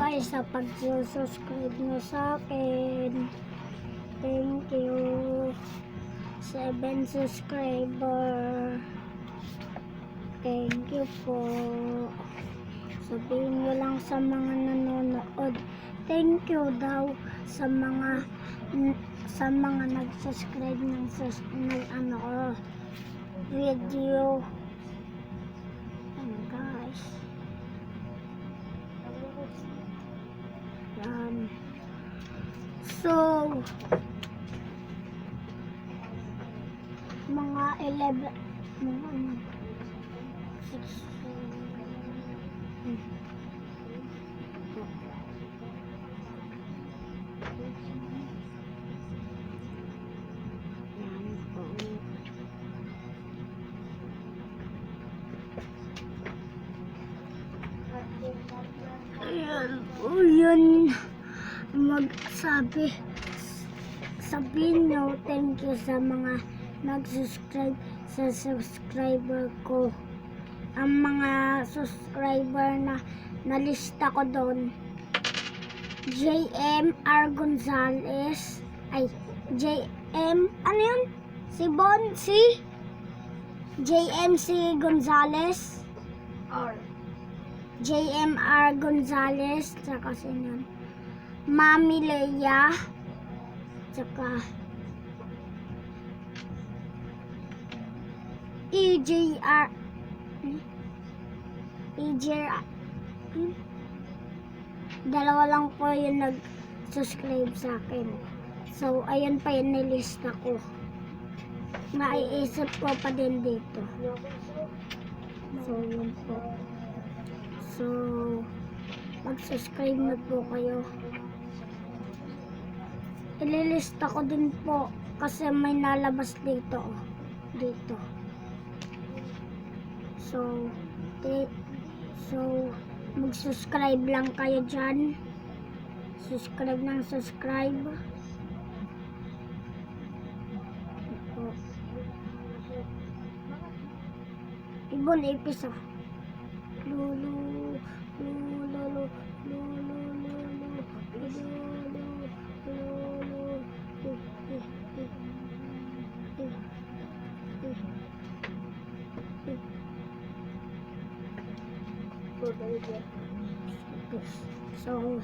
guys sa pag-subscribe nyo sa akin. Thank you. 7 subscriber. Thank you po. Sabihin nyo lang sa mga nanonood. Thank you daw sa mga nag-subscribe ng video. Guys. Yan. So, mga 11 mga 6 yan po. Ayan po yun. Sabihin nyo thank you sa mga nag-subscribe sa subscriber ko. Ang mga subscriber na nalista ko doon, JMR Gonzales, ano yun? Si Bonsi, JMC Gonzales, JMR Gonzales, tsaka sino, Mami Leia, tsaka EJR, dalawa lang po yung nag-subscribe sa akin. So, ayun pa yung nilista ko. Naiisip ko pa din dito. So, yun po. So, mag-subscribe na po kayo. Ililista ko din po kasi may nalabas dito. Dito. So, mag-subscribe lang kayo dyan. Subscribe ng subscribe. Ibon ipis oh. Lulu. So